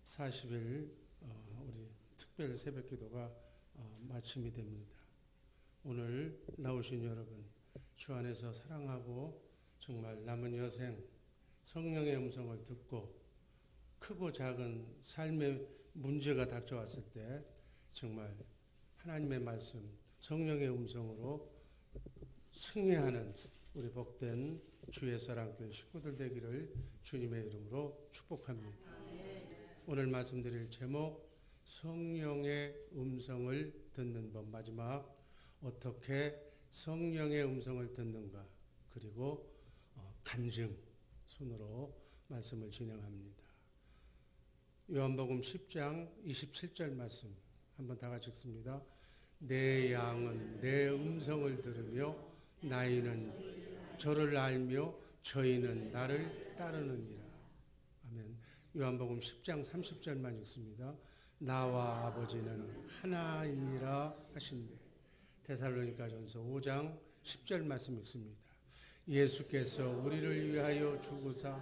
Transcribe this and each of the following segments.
40일 우리 특별 새벽 기도가 마침이 됩니다. 오늘 나오신 여러분, 주 안에서 사랑하고 정말 남은 여생 성령의 음성을 듣고 크고 작은 삶의 문제가 닥쳐왔을 때 정말 하나님의 말씀, 성령의 음성으로 승리하는 우리 복된 주의 사랑교회 식구들 되기를 주님의 이름으로 축복합니다. 오늘 말씀드릴 제목, 성령의 음성을 듣는 법. 마지막, 어떻게 성령의 음성을 듣는가, 그리고 간증 순으로 말씀을 진행합니다. 요한복음 10장 27절 말씀 한번 다 같이 읽습니다. 내 양은 내 음성을 들으며 나이는 저를 알며 저희는 나를 따르느니라. 아멘. 요한복음 10장 30절만 읽습니다. 나와 아버지는 하나이니라 하신대. 데살로니가전서 5장 10절 말씀 읽습니다. 예수께서 우리를 위하여 죽으사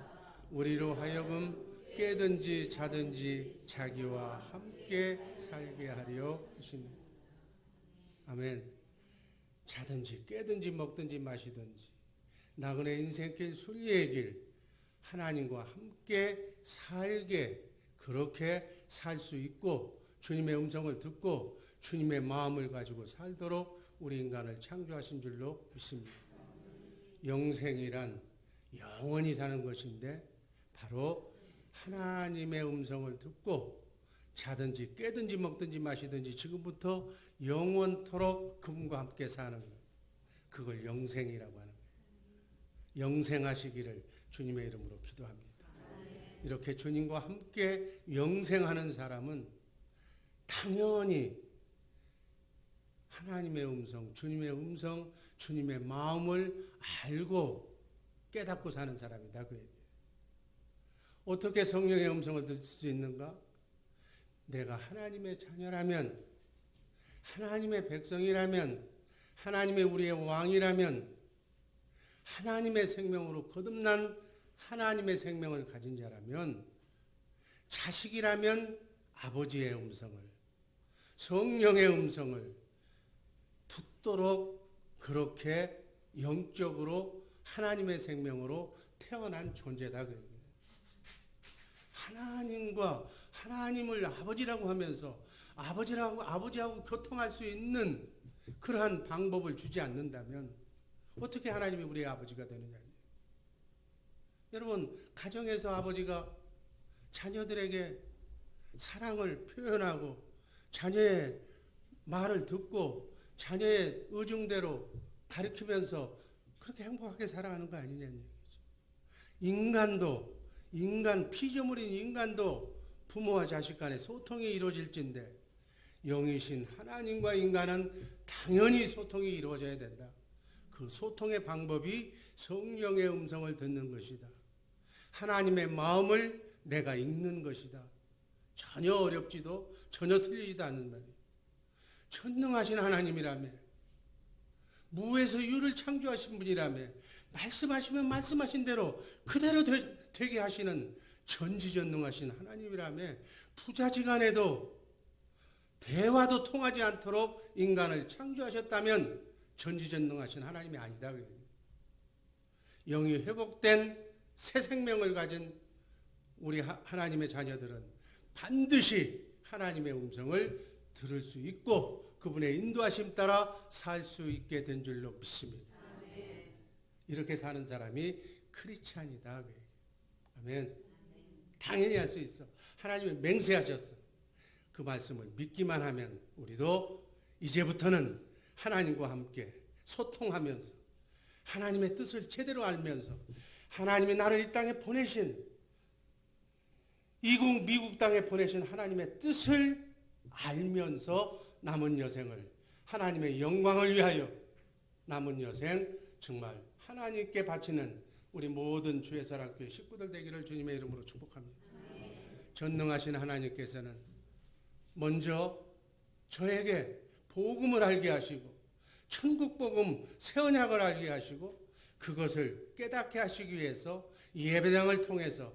우리로 하여금 깨든지 자든지 자기와 함께 살게 하려 하시니. 아멘. 자든지 깨든지 먹든지 마시든지 나그네 인생길 순리의 길, 하나님과 함께 살게, 그렇게 살 수 있고 주님의 음성을 듣고 주님의 마음을 가지고 살도록 우리 인간을 창조하신 줄로 믿습니다. 영생이란 영원히 사는 것인데 바로 하나님의 음성을 듣고 자든지 깨든지 먹든지 마시든지 지금부터 영원토록 그분과 함께 사는 것, 그걸 영생이라고 하는 거예요. 영생하시기를 주님의 이름으로 기도합니다. 이렇게 주님과 함께 영생하는 사람은 당연히 하나님의 음성, 주님의 음성, 주님의 마음을 알고 깨닫고 사는 사람이다. 그 얘기예요. 어떻게 성령의 음성을 들을 수 있는가? 내가 하나님의 자녀라면, 하나님의 백성이라면, 하나님의 우리의 왕이라면, 하나님의 생명으로 거듭난 하나님의 생명을 가진 자라면, 자식이라면 아버지의 음성을, 성령의 음성을 듣도록 그렇게 영적으로 하나님의 생명으로 태어난 존재다. 하나님과 하나님을 아버지라고 하면서 아버지하고 교통할 수 있는 그러한 방법을 주지 않는다면 어떻게 하나님이 우리의 아버지가 되느냐. 여러분, 가정에서 아버지가 자녀들에게 사랑을 표현하고 자녀의 말을 듣고 자녀의 의중대로 가르치면서 그렇게 행복하게 살아가는 거 아니냐는 얘기죠. 피조물인 인간도 부모와 자식 간의 소통이 이루어질진데 영이신 하나님과 인간은 당연히 소통이 이루어져야 된다. 그 소통의 방법이 성령의 음성을 듣는 것이다. 하나님의 마음을 내가 읽는 것이다. 전혀 어렵지도 전혀 틀리지도 않는 말이에요. 전능하신 하나님이라며, 무에서 유를 창조하신 분이라며, 말씀하시면 말씀하신 대로 그대로 되게 하시는 전지전능하신 하나님이라며, 부자지간에도 대화도 통하지 않도록 인간을 창조하셨다면 전지전능하신 하나님이 아니다. 영이 회복된 새 생명을 가진 우리 하나님의 자녀들은 반드시 하나님의 음성을 들을 수 있고 그분의 인도하심 따라 살 수 있게 된 줄로 믿습니다. 이렇게 사는 사람이 크리스찬이다. 아멘. 당연히 할 수 있어. 하나님이 맹세하셨어. 그 말씀을 믿기만 하면 우리도 이제부터는 하나님과 함께 소통하면서 하나님의 뜻을 제대로 알면서 하나님이 나를 이 땅에 보내신, 이국 미국 땅에 보내신 하나님의 뜻을 알면서 남은 여생을 하나님의 영광을 위하여 남은 여생 정말 하나님께 바치는 우리 모든 주의 사랑교회 식구들 되기를 주님의 이름으로 축복합니다. 전능하신 하나님께서는 먼저 저에게 복음을 알게 하시고 천국 복음 새 언약을 알게 하시고 그것을 깨닫게 하시기 위해서 예배당을 통해서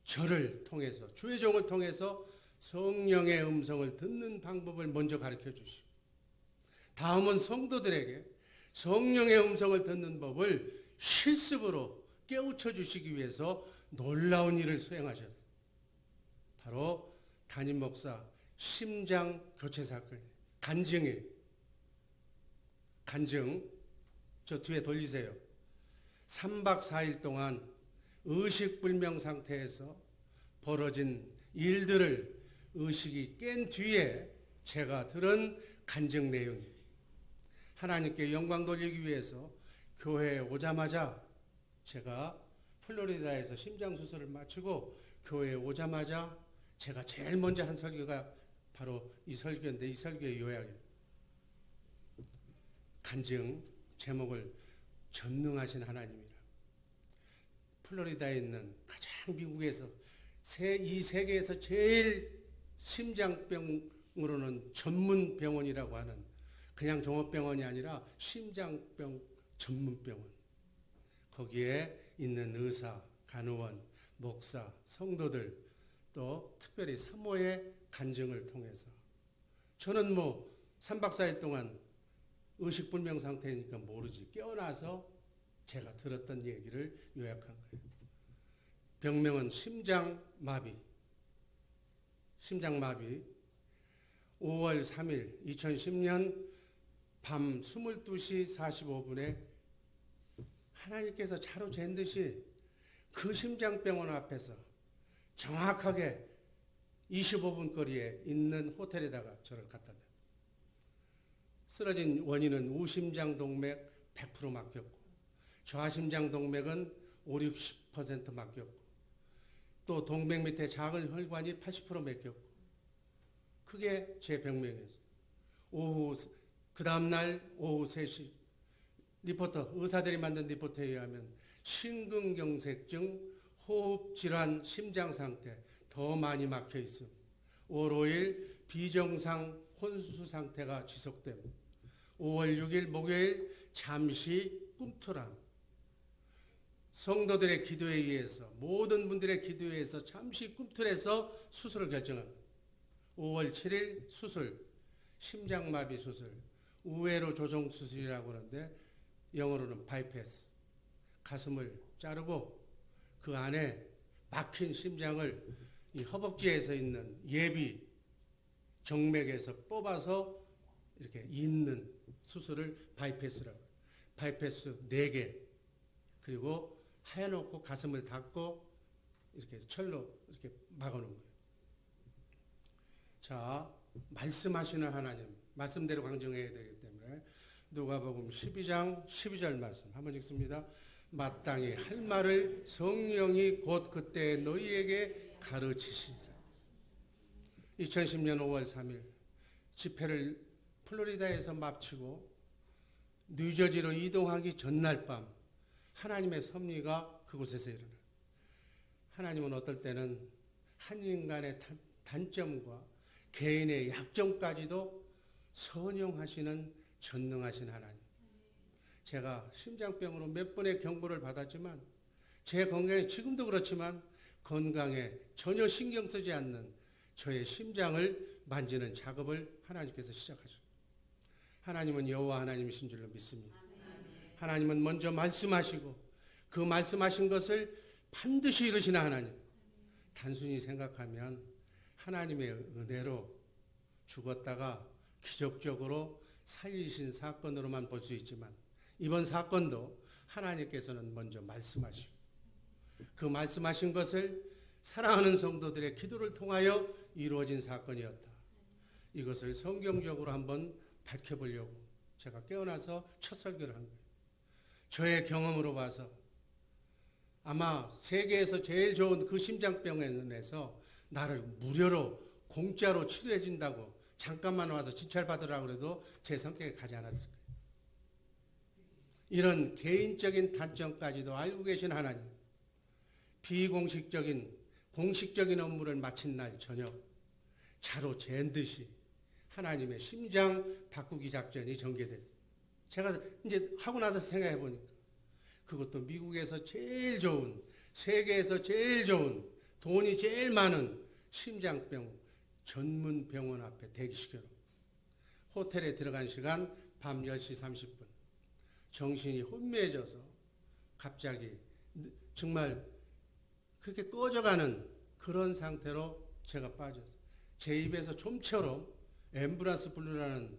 저를 통해서 주의 종을 통해서 성령의 음성을 듣는 방법을 먼저 가르쳐 주시고 다음은 성도들에게 성령의 음성을 듣는 법을 실습으로 깨우쳐 주시기 위해서 놀라운 일을 수행하셨어요. 바로 담임 목사 심장 교체 사건, 간증이에요. 간증, 저 뒤에 돌리세요. 3박 4일 동안 의식불명 상태에서 벌어진 일들을 의식이 깬 뒤에 제가 들은 간증 내용이에요. 하나님께 영광 돌리기 위해서 교회에 오자마자 제가 플로리다에서 심장수술을 마치고 교회에 오자마자 제가 제일 먼저 한 설교가 바로 이 설교인데 이 설교의 요약이에요. 간증 제목을 전능하신 하나님이라. 플로리다에 있는 가장 미국에서 이 세계에서 제일 심장병으로는 전문 병원이라고 하는 그냥 종합병원이 아니라 심장병 전문병원. 거기에 있는 의사, 간호원, 목사, 성도들 또 특별히 사모의 간증을 통해서 저는 3박 4일 동안 의식불명 상태니까 모르지 깨어나서 제가 들었던 얘기를 요약한 거예요. 병명은 심장마비. 5월 3일 2010년 밤 22시 45분에 하나님께서 차로 잰 듯이 그 심장병원 앞에서 정확하게 25분 거리에 있는 호텔에다가 저를 갖다 댔어요. 쓰러진 원인은 우심장 동맥 100% 막혔고 좌심장 동맥은 50-60% 막혔고 또 동맥 밑에 작은 혈관이 80% 막혔고 그게 제 병명이었어요. 그 다음날 오후 3시 리포터, 의사들이 만든 리포터에 의하면 심근경색증, 호흡질환, 심장상태 더 많이 막혀있음. 5월 5일 비정상 혼수 상태가 지속됨. 5월 6일 목요일 잠시 꿈틀함. 성도들의 기도에 의해서 모든 분들의 기도에 의해서 잠시 꿈틀해서 수술을 결정합니다. 5월 7일 수술, 심장마비 수술, 우회로 조정 수술이라고 하는데 영어로는 바이패스. 가슴을 자르고 그 안에 막힌 심장을 이 허벅지에서 있는 예비 정맥에서 뽑아서 이렇게 잇는 수술을 바이패스라고 해요. 바이패스 4개 그리고 하여놓고 가슴을 닫고 이렇게 철로 이렇게 막아놓은 거예요. 자, 말씀하시는 하나님, 말씀대로 강정해야 되기 때문에 누가복음 12장 12절 말씀 한번 읽습니다. 마땅히 할 말을 성령이 곧 그때 너희에게 가르치시리라. 2010년 5월 3일 집회를 플로리다에서 마치고 뉴저지로 이동하기 전날 밤 하나님의 섭리가 그곳에서 일어나요. 하나님은 어떨 때는 한 인간의 단점과 개인의 약점까지도 선용하시는 전능하신 하나님. 제가 심장병으로 몇 번의 경고를 받았지만 제 건강에 지금도 그렇지만 건강에 전혀 신경 쓰지 않는 저의 심장을 만지는 작업을 하나님께서 시작하셨습니다. 하나님은 여호와 하나님이신 줄로 믿습니다. 하나님은 먼저 말씀하시고 그 말씀하신 것을 반드시 이루시는 하나님. 단순히 생각하면 하나님의 은혜로 죽었다가 기적적으로 살리신 사건으로만 볼 수 있지만 이번 사건도 하나님께서는 먼저 말씀하시고 그 말씀하신 것을 사랑하는 성도들의 기도를 통하여 이루어진 사건이었다. 이것을 성경적으로 한번 밝혀보려고 제가 깨어나서 첫 설교를 한 거예요. 저의 경험으로 봐서 아마 세계에서 제일 좋은 그 심장병원에서 나를 무료로 공짜로 치료해 준다고 잠깐만 와서 진찰받으라고 해도 제 성격에 가지 않았을 거예요. 이런 개인적인 단점까지도 알고 계신 하나님, 비공식적인 공식적인 업무를 마친 날 저녁 차로 잰 듯이 하나님의 심장 바꾸기 작전이 전개됐어요. 제가 이제 하고 나서 생각해 보니까 그것도 미국에서 제일 좋은, 세계에서 제일 좋은 돈이 제일 많은 심장병 전문 병원 앞에 대기시켜요. 호텔에 들어간 시간 밤 10시 30분. 정신이 혼미해져서 갑자기 정말 그렇게 꺼져가는 그런 상태로 제가 빠졌어요. 제 입에서 좀처럼 앰뷸런스 부르라는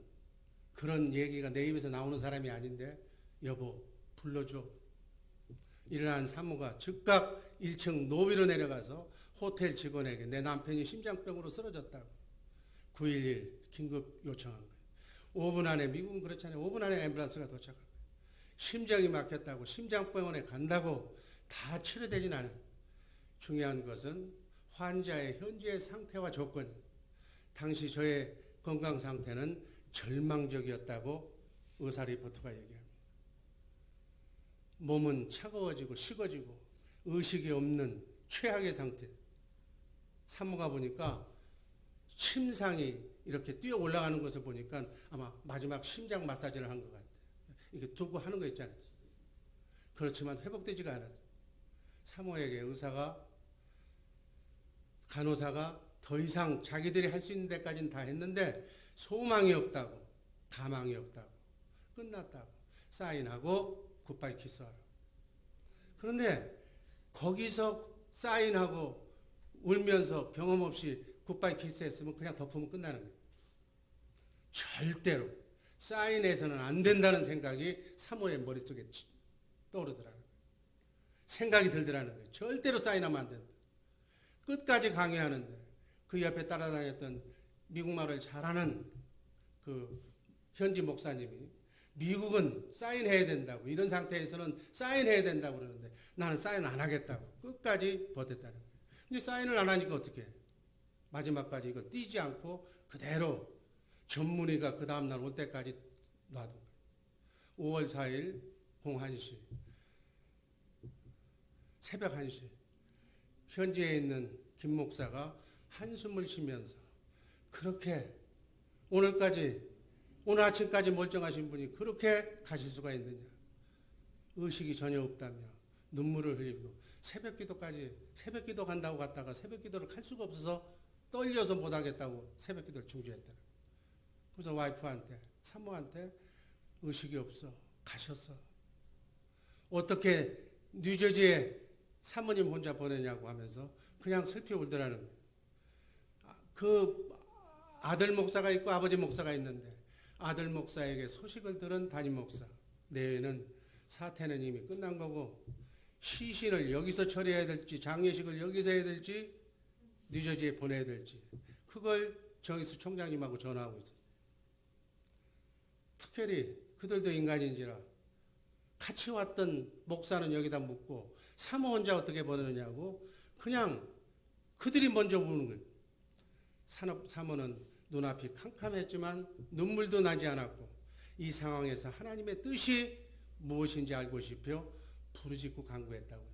그런 얘기가 내 입에서 나오는 사람이 아닌데 여보 불러줘. 일어난 사모가 즉각 1층 노비로 내려가서 호텔 직원에게 내 남편이 심장병으로 쓰러졌다고 911 긴급 요청한 거예요. 5분 안에, 미국은 그렇잖아요. 5분 안에 앰뷸런스가 도착한 거예요. 심장이 막혔다고 심장병원에 간다고 다 치료되진 않아요. 중요한 것은 환자의 현재의 상태와 조건. 당시 저의 건강 상태는 절망적이었다고 의사 리포트가 얘기합니다. 몸은 차가워지고 식어지고 의식이 없는 최악의 상태. 산모가 보니까 침상이 이렇게 뛰어 올라가는 것을 보니까 아마 마지막 심장 마사지를 한 것 같아요. 이렇게 두고 하는 거 있잖아요. 그렇지만 회복되지가 않았어요. 산모에게 간호사가 더 이상 자기들이 할 수 있는 데까지는 다 했는데 소망이 없다고, 가망이 없다고, 끝났다고 사인하고 굿바이 키스하라. 그런데 거기서 사인하고 울면서 경험 없이 굿바이 키스했으면 그냥 덮으면 끝나는 거예요. 절대로 사인해서는 안 된다는 생각이 사모의 머릿속에 떠오르더라는 거예요. 생각이 들더라는 거예요. 절대로 사인하면 안 된다. 끝까지 강요하는데 그 옆에 따라다녔던 미국말을 잘하는 그 현지 목사님이 미국은 사인해야 된다고, 이런 상태에서는 사인해야 된다고 그러는데 나는 사인 안 하겠다고 끝까지 버텼다는 거예요. 근데 사인을 안 하니까 어떻게 해? 마지막까지 이거 띄지 않고 그대로 전문의가 그 다음날 올 때까지 놔둔 거예요. 5월 4일 01시 새벽 1시 현지에 있는 김 목사가 한숨을 쉬면서 그렇게 오늘 아침까지 멀쩡하신 분이 그렇게 가실 수가 있느냐. 의식이 전혀 없다며 눈물을 흘리고 새벽 기도 간다고 갔다가 새벽 기도를 갈 수가 없어서 떨려서 못하겠다고 새벽 기도를 중지했더라. 그래서 와이프한테, 산모한테 의식이 없어. 가셨어. 어떻게 뉴저지에 사모님 혼자 보내냐고 하면서 그냥 슬피 울더라는 거예요. 그 아들 목사가 있고 아버지 목사가 있는데 아들 목사에게 소식을 들은 담임 목사. 내외는 사태는 이미 끝난 거고 시신을 여기서 처리해야 될지 장례식을 여기서 해야 될지 뉴저지에 보내야 될지 그걸 정의수 총장님하고 전화하고 있어요. 특별히 그들도 인간인지라 같이 왔던 목사는 여기다 묻고 사모 혼자 어떻게 보내느냐고 그냥 그들이 먼저 묻는 거예요. 사모는 눈앞이 캄캄했지만 눈물도 나지 않았고 이 상황에서 하나님의 뜻이 무엇인지 알고 싶어 부르짖고 간구했다고요.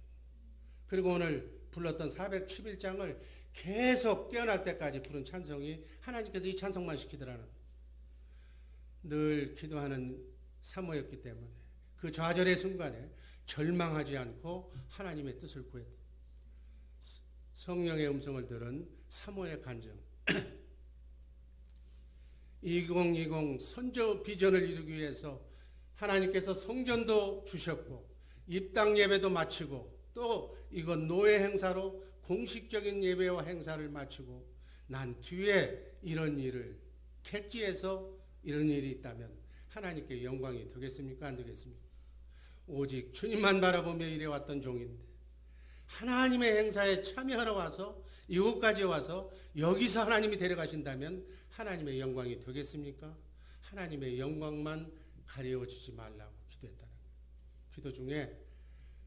그리고 오늘 불렀던 411장을 계속 깨어날 때까지 부른 찬송이 하나님께서 이 찬송만 시키더라는 거예요. 늘 기도하는 사모였기 때문에 그 좌절의 순간에 절망하지 않고 하나님의 뜻을 구했다. 성령의 음성을 들은 사모의 간증. 2020 선저 비전을 이루기 위해서 하나님께서 성전도 주셨고 입당 예배도 마치고 또 이건 노예 행사로 공식적인 예배와 행사를 마치고 난 뒤에 이런 일을 객지에서 이런 일이 있다면 하나님께 영광이 되겠습니까? 안 되겠습니까? 오직 주님만 바라보며 일해왔던 종인데 하나님의 행사에 참여하러 와서 이곳까지 와서 여기서 하나님이 데려가신다면 하나님의 영광이 되겠습니까? 하나님의 영광만 가려워지지 말라고 기도했다는 거예요. 기도 중에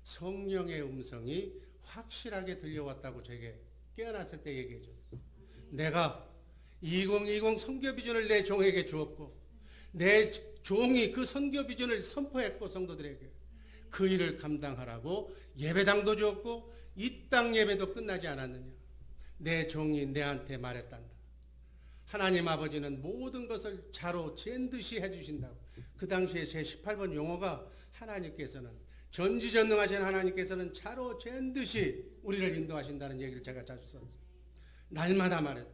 성령의 음성이 확실하게 들려왔다고 제게 깨어났을 때 얘기해 줬어요. 내가 2020 선교 비전을 내 종에게 주었고 내 종이 그 선교 비전을 선포했고 성도들에게 그 일을 감당하라고 예배당도 주었고 입당 예배도 끝나지 않았느냐. 내 종이 내한테 말했단다. 하나님 아버지는 모든 것을 자로 잰 듯이 해주신다고. 그 당시에 제 18번 용어가 하나님께서는 전지전능하신 하나님께서는 차로 잰 듯이 우리를 인도하신다는 얘기를 제가 자주 썼어요. 날마다 말했다.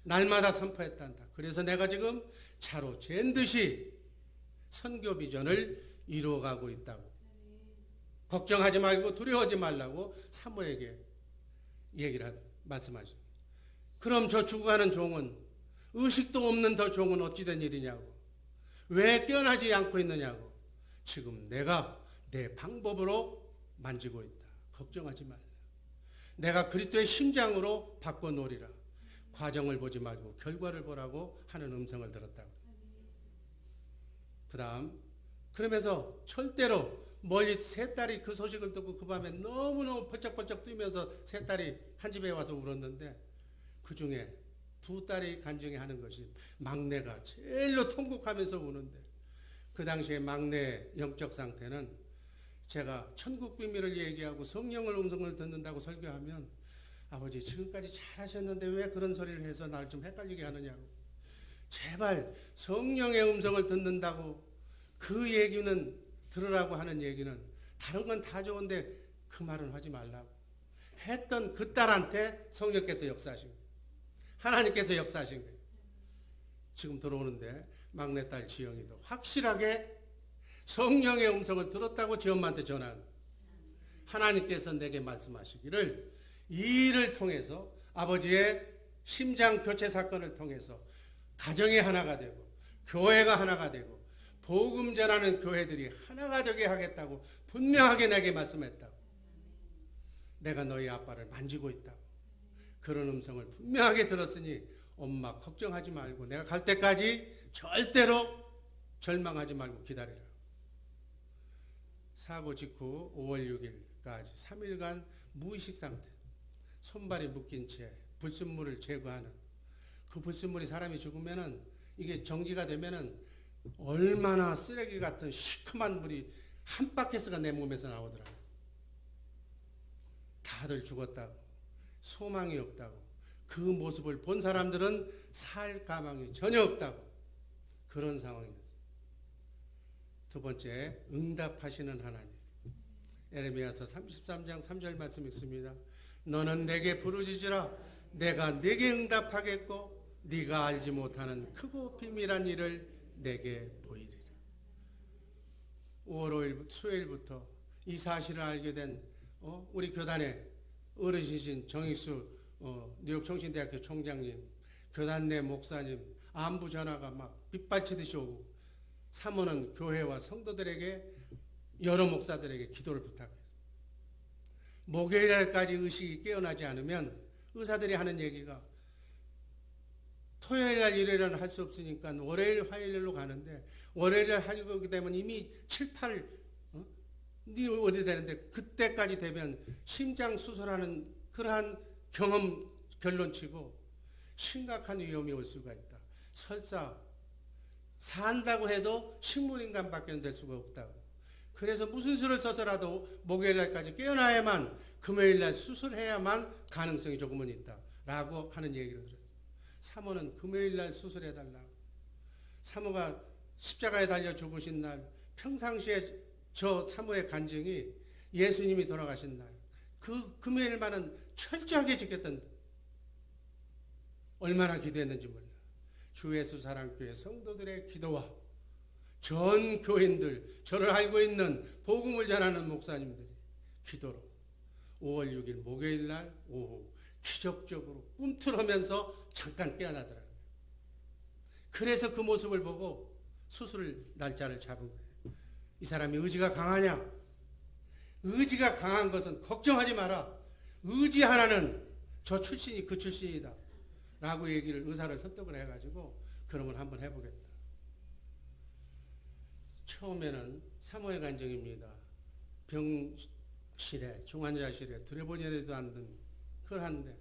날마다 선포했단다. 그래서 내가 지금 차로 잰 듯이 선교 비전을 이루어가고 있다고. 걱정하지 말고 두려워하지 말라고 사모에게 말씀하죠. 그럼 저 죽어가는 종은, 의식도 없는 저 종은 어찌된 일이냐고. 왜 깨어나지 않고 있느냐고. 지금 내가 내 방법으로 만지고 있다. 걱정하지 말라. 내가 그리스도의 심장으로 바꿔놓으리라. 과정을 보지 말고 결과를 보라고 하는 음성을 들었다고. 그 다음, 그러면서 절대로 멀리 세 딸이 그 소식을 듣고 그 밤에 너무너무 펄쩍펄쩍 뛰면서 세 딸이 한 집에 와서 울었는데, 그 중에 두 딸이 간증해 하는 것이, 막내가 제일로 통곡하면서 우는데, 그 당시에 막내의 영적 상태는 제가 천국 비밀을 얘기하고 성령을 음성을 듣는다고 설교하면, 아버지 지금까지 잘하셨는데 왜 그런 소리를 해서 날 좀 헷갈리게 하느냐고. 제발 성령의 음성을 듣는다고 그 얘기는 들으라고 하는 얘기는, 다른 건 다 좋은데 그 말은 하지 말라고 했던 그 딸한테 성령께서 역사하신 거예요. 하나님께서 역사하신 거예요. 지금 들어오는데 막내딸 지영이도 확실하게 성령의 음성을 들었다고 지 엄마한테 전하는 거예요. 하나님께서 내게 말씀하시기를 이 일을 통해서, 아버지의 심장 교체 사건을 통해서 가정이 하나가 되고 교회가 하나가 되고 복음 전하는 교회들이 하나가 되게 하겠다고 분명하게 내게 말씀했다고. 내가 너희 아빠를 만지고 있다고. 그런 음성을 분명하게 들었으니 엄마 걱정하지 말고 내가 갈 때까지 절대로 절망하지 말고 기다리라. 사고 직후 5월 6일까지 3일간 무의식 상태, 손발이 묶인 채 불순물을 제거하는, 그 불순물이 사람이 죽으면은, 이게 정지가 되면은 얼마나 쓰레기 같은 시큼한 물이 한 바퀴스가 내 몸에서 나오더라고요. 다들 죽었다고, 소망이 없다고, 그 모습을 본 사람들은 살 가망이 전혀 없다고, 그런 상황이었어요. 두 번째, 응답하시는 하나님. 에레미야서 33장 3절 말씀 읽습니다. 너는 내게 부르짖으라. 내가 내게 응답하겠고 네가 알지 못하는 크고 비밀한 일을 내게 보이리라. 5월 5일 수요일부터 이 사실을 알게 된 우리 교단의 어르신이신 정익수 뉴욕 총신대학교 총장님, 교단 내 목사님 안부 전화가 막 빗발치듯이 오고, 사모는 교회와 성도들에게, 여러 목사들에게 기도를 부탁해요. 목요일까지 의식이 깨어나지 않으면 의사들이 하는 얘기가, 토요일날 일요일은 할 수 없으니까 월요일 화요일로 가는데, 월요일날 하게 되면 이미 7, 8 어디 되는데, 그때까지 되면 심장 수술하는 그러한 경험 결론치고 심각한 위험이 올 수가 있다. 설사 산다고 해도 식물인간밖에 될 수가 없다고. 그래서 무슨 수를 써서라도 목요일날까지 깨어나야만, 금요일날 수술해야만 가능성이 조금은 있다라고 하는 얘기를 들어요. 사모는 금요일날 수술해달라고. 사모가 십자가에 달려 죽으신 날, 평상시에 저 사모의 간증이 예수님이 돌아가신 날, 그 금요일만은 철저하게 지켰던, 얼마나 기도했는지 몰라. 주 예수 사랑교회 성도들의 기도와 전 교인들, 저를 알고 있는 복음을 전하는 목사님들이 기도로 5월 6일 목요일날 오후 기적적으로 꿈틀으면서 잠깐 깨어나더라고요. 그래서 그 모습을 보고 수술 날짜를 잡은 거예요. 이 사람이 의지가 강하냐? 의지가 강한 것은 걱정하지 마라. 의지 하나는 저 출신이 그 출신이다 라고 얘기를, 의사를 설득을 해가지고 그러면 한번 해보겠다. 처음에는 사모의 간증입니다. 병실에, 중환자실에 들여보내지도 않는 그러한데,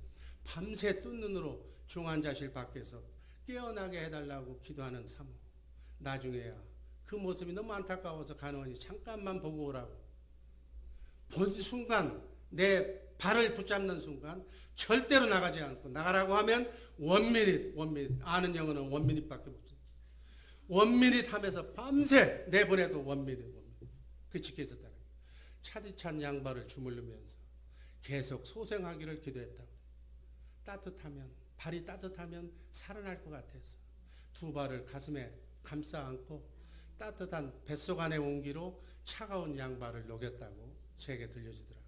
밤새 뜬 눈으로 중환자실 밖에서 깨어나게 해달라고 기도하는 사모. 나중에야 그 모습이 너무 안타까워서 간호원이 잠깐만 보고 오라고. 본 순간, 내 발을 붙잡는 순간 절대로 나가지 않고, 나가라고 하면 원미닛, 아는 영어는 원미닛밖에 없어요. 원미닛 하면서 밤새 내보내도 원미닛. 그 지켜 있었다는 거예요. 차디찬 양발을 주물르면서 계속 소생하기를 기도했다고. 따뜻하면, 발이 따뜻하면 살아날 것 같아서 두 발을 가슴에 감싸 안고 따뜻한 뱃속 안의 온기로 차가운 양발을 녹였다고 제게 들려주더라고요.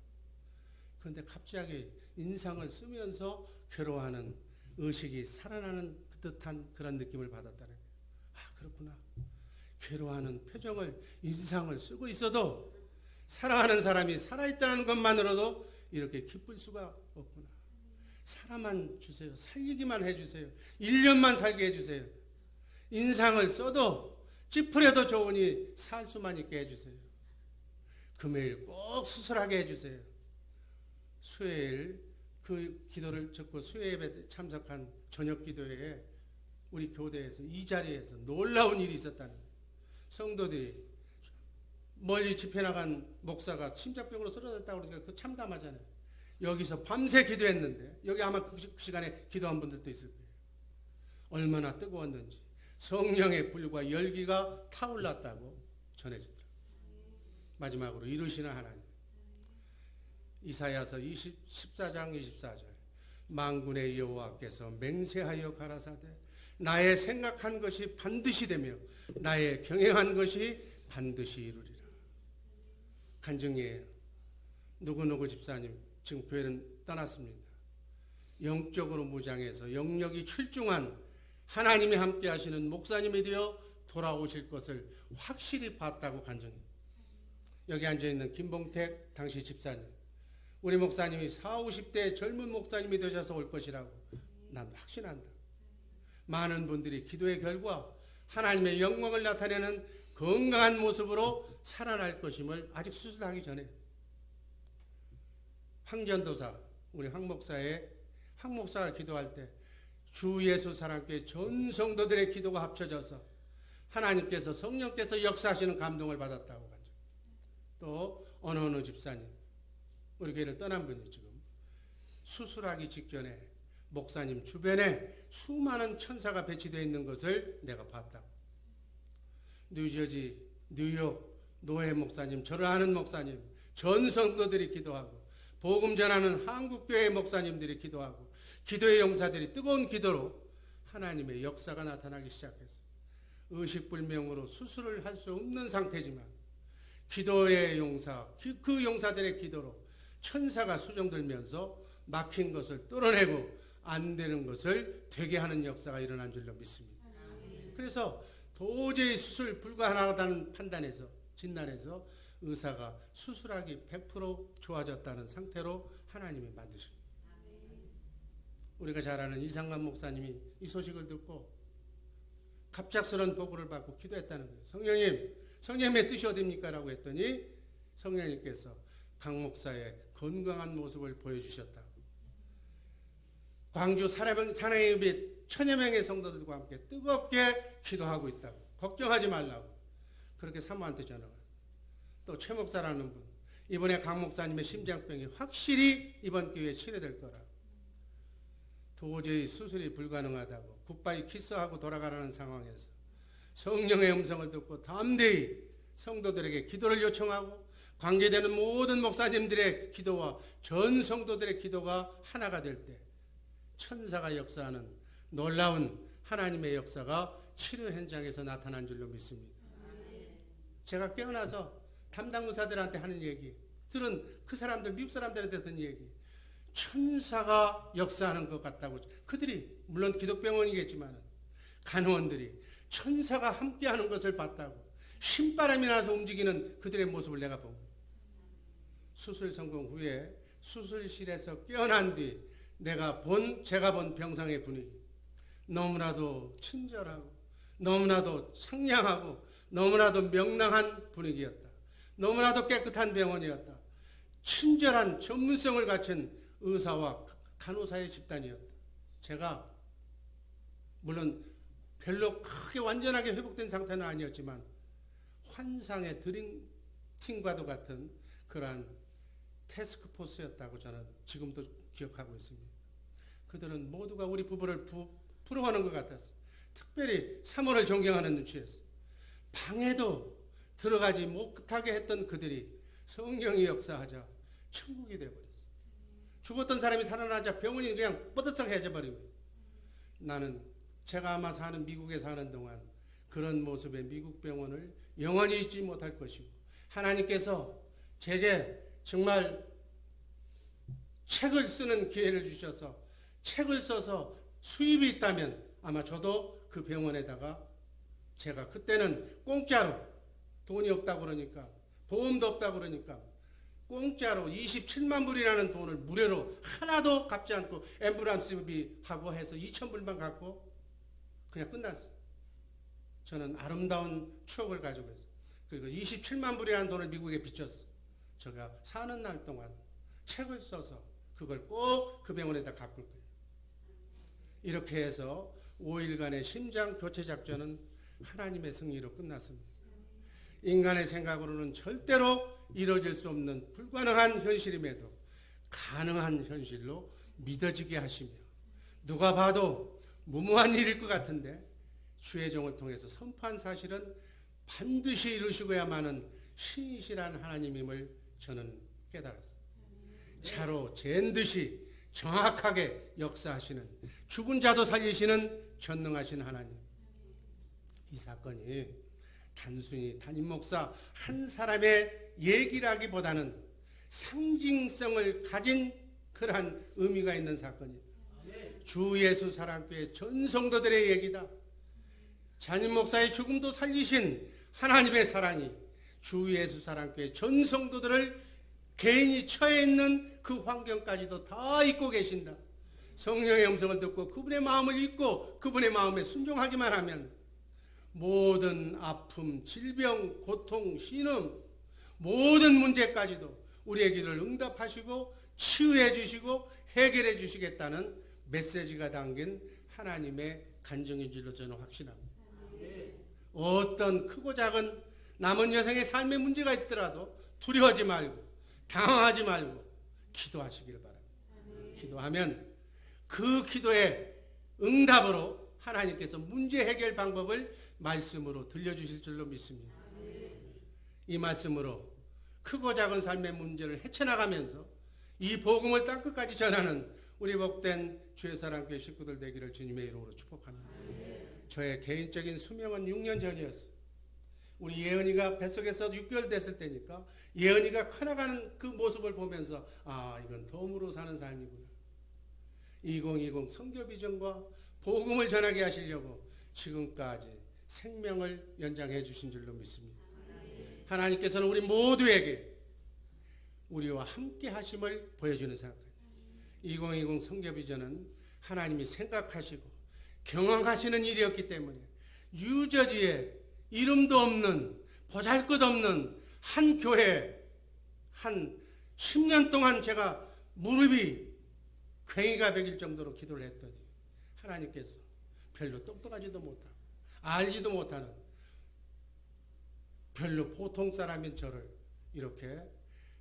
그런데 갑자기 인상을 쓰면서 괴로워하는 의식이 살아나는 듯한 그런 느낌을 받았다는 거예요. 아, 그렇구나. 괴로워하는 표정을, 인상을 쓰고 있어도 사랑하는 사람이 살아있다는 것만으로도 이렇게 기쁠 수가 없구나. 살아만 주세요. 살리기만 해주세요. 1년만 살게 해주세요. 인상을 써도 찌푸려도 좋으니 살 수만 있게 해주세요. 금요일 꼭 수술하게 해주세요. 수요일 그 기도를 듣고 수요예배 참석한 저녁 기도회에 우리 교대에서 이 자리에서 놀라운 일이 있었다는 거예요. 성도들이 멀리 집회 나간 목사가 심장병으로 쓰러졌다고 그러니까 그 참담하잖아요. 여기서 밤새 기도했는데 여기 아마 그 시간에 기도한 분들도 있을 거예요. 얼마나 뜨거웠는지 성령의 불과 열기가 타올랐다고 전해주더라고요. 마지막으로 이루시는 하나님. 이사야서 14장 24절 만군의 여호와께서 맹세하여 가라사대 나의 생각한 것이 반드시 되며 나의 경영한 것이 반드시 이루리라. 간증이에요. 누구누구 집사님 지금 교회는 떠났습니다. 영적으로 무장해서 영역이 출중한 하나님이 함께 하시는 목사님이 되어 돌아오실 것을 확실히 봤다고 간증해요. 여기 앉아있는 김봉택 당시 집사님, 우리 목사님이 40, 50대 젊은 목사님이 되셔서 올 것이라고 난 확신한다. 많은 분들이 기도의 결과 하나님의 영광을 나타내는 건강한 모습으로 살아날 것임을 아직 수술하기 전에 황전도사 우리 황 목사가 기도할 때 주 예수 사랑교회 전 성도들의 기도가 합쳐져서 하나님께서 성령께서 역사하시는 감동을 받았다고 하죠. 또 어느 집사님 우리 교회를 떠난 분이 지금 수술하기 직전에 목사님 주변에 수많은 천사가 배치되어 있는 것을 내가 봤다고. 뉴저지, 뉴욕 노예 목사님, 저를 아는 목사님, 전 성도들이 기도하고 복음 전하는 한국교회 목사님들이 기도하고 기도의 용사들이 뜨거운 기도로 하나님의 역사가 나타나기 시작했어요. 의식불명으로 수술을 할 수 없는 상태지만 기도의 용사, 그 용사들의 기도로 천사가 수정들면서 막힌 것을 뚫어내고 안 되는 것을 되게 하는 역사가 일어난 줄로 믿습니다. 그래서 도저히 수술 불가하다는 판단에서 진단에서 의사가 수술하기 100% 좋아졌다는 상태로 하나님이 만드십니다. 우리가 잘 아는 이상관 목사님이 이 소식을 듣고 갑작스런 보고를 받고 기도했다는 거예요. 성령님의 뜻이 어딥니까? 라고 했더니 성령님께서 강 목사의 건강한 모습을 보여주셨다. 광주 사랑의 빛 천여 명의 성도들과 함께 뜨겁게 기도하고 있다고. 걱정하지 말라고. 그렇게 사모한테 전화가. 또 최 목사라는 분. 이번에 강 목사님의 심장병이 확실히 이번 기회에 치료될 거라고. 도저히 수술이 불가능하다고 굿바이 키스하고 돌아가라는 상황에서 성령의 음성을 듣고 담대히 성도들에게 기도를 요청하고 관계되는 모든 목사님들의 기도와 전 성도들의 기도가 하나가 될 때 천사가 역사하는 놀라운 하나님의 역사가 치료 현장에서 나타난 줄로 믿습니다. 제가 깨어나서 담당 의사들한테 하는 얘기, 들은 그 사람들, 미국 사람들한테 듣는 얘기, 천사가 역사하는 것 같다고. 그들이 물론 기독병원이겠지만 간호원들이 천사가 함께하는 것을 봤다고. 신바람이 나서 움직이는 그들의 모습을 내가 본 거예요. 수술 성공 후에 수술실에서 깨어난 뒤 제가 본 병상의 분위기, 너무나도 친절하고 너무나도 상냥하고 너무나도 명랑한 분위기였다. 너무나도 깨끗한 병원이었다. 친절한 전문성을 갖춘 의사와 간호사의 집단이었다. 제가 물론 별로 크게 완전하게 회복된 상태는 아니었지만 환상의 드림팀과도 같은 그러한 태스크포스였다고 저는 지금도 기억하고 있습니다. 그들은 모두가 우리 부부를 부러워하는 것 같았어요. 특별히 사모를 존경하는 눈치였어요. 방에도 들어가지 못하게 했던 그들이 성령이 역사하자 천국이 되어버렸어요. 죽었던 사람이 살아나자 병원이 그냥 뻗어쩍해져 버린 거예요. 나는 제가 아마 사는 미국에 사는 동안 그런 모습의 미국 병원을 영원히 잊지 못할 것이고, 하나님께서 제게 정말 책을 쓰는 기회를 주셔서 책을 써서 수입이 있다면 아마 저도 그 병원에다가, 제가 그때는 공짜로, 돈이 없다고 그러니까, 보험도 없다고 그러니까 공짜로 27만 불이라는 돈을 무료로 하나도 갚지 않고 앰뷸런스비 하고 해서 2,000불만 갖고 그냥 끝났어요. 저는 아름다운 추억을 가지고 있어요. 그리고 27만 불이라는 돈을 미국에 빚졌어요. 제가 사는 날 동안 책을 써서 그걸 꼭 그 병원에다 갚을 거예요. 이렇게 해서 5일간의 심장 교체 작전은 하나님의 승리로 끝났습니다. 인간의 생각으로는 절대로 이루어질 수 없는 불가능한 현실임에도 가능한 현실로 믿어지게 하시며, 누가 봐도 무모한 일일 것 같은데 주의 종을 통해서 선포한 사실은 반드시 이루시고야만은 신이시라는 하나님임을 저는 깨달았습니다. 차로 잰 듯이 정확하게 역사하시는, 죽은 자도 살리시는 전능하신 하나님. 이 사건이 단순히 담임 목사 한 사람의 얘기라기보다는 상징성을 가진 그러한 의미가 있는 사건이다. 주 예수 사랑교회 전 성도들의 얘기다. 담임 목사의 죽음도 살리신 하나님의 사랑이 주 예수 사랑교회 전 성도들을 개인이 처해 있는 그 환경까지도 다 잊고 계신다. 성령의 음성을 듣고 그분의 마음을 잊고 그분의 마음에 순종하기만 하면 모든 아픔, 질병, 고통, 신음, 모든 문제까지도 우리의 기도를 응답하시고 치유해 주시고 해결해 주시겠다는 메시지가 담긴 하나님의 간증인 줄로 저는 확신합니다. 어떤 크고 작은 남은 여생의 삶의 문제가 있더라도 두려워하지 말고 당황하지 말고 기도하시기를 바랍니다. 기도하면 그 기도의 응답으로 하나님께서 문제 해결 방법을 말씀으로 들려주실 줄로 믿습니다. 이 말씀으로 크고 작은 삶의 문제를 헤쳐나가면서 이 복음을 땅끝까지 전하는 우리 복된 주의 사랑교회 식구들 되기를 주님의 이름으로 축복합니다. 저의 개인적인 수명은 6년 전이었어요. 우리 예은이가 뱃속에서 6개월 됐을 때니까 예은이가 커나가는 그 모습을 보면서 이건 덤으로 사는 삶이구나. 2020 선교 비전과 복음을 전하게 하시려고 지금까지 생명을 연장해 주신 줄로 믿습니다. 하나님께서는 우리 모두에게 우리와 함께 하심을 보여주는 사건입니다. 2020 선교 비전은 하나님이 생각하시고 경영하시는 일이었기 때문에 유저지에 이름도 없는 보잘것없는 한 교회 한 10년 동안 제가 무릎이 괭이가 베길 정도로 기도를 했더니 하나님께서 별로 똑똑하지도 못하고 알지도 못하는 별로 보통 사람인 저를 이렇게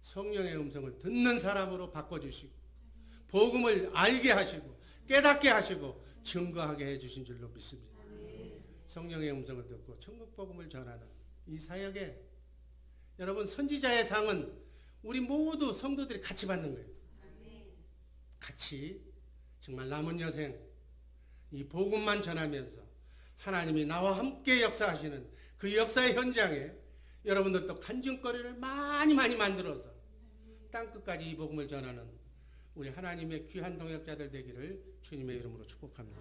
성령의 음성을 듣는 사람으로 바꿔주시고 복음을 알게 하시고 깨닫게 하시고 증거하게 해주신 줄로 믿습니다. 성령의 음성을 듣고 천국 복음을 전하는 이 사역에 여러분, 선지자의 상은 우리 모두 성도들이 같이 받는 거예요. 같이 정말 남은 여생 이 복음만 전하면서 하나님이 나와 함께 역사하시는 그 역사의 현장에 여러분들도 간증거리를 많이 만들어서 땅끝까지 이 복음을 전하는 우리 하나님의 귀한 동역자들 되기를 주님의 이름으로 축복합니다.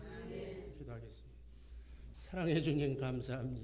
기도하겠습니다. 사랑해 주님 감사합니다.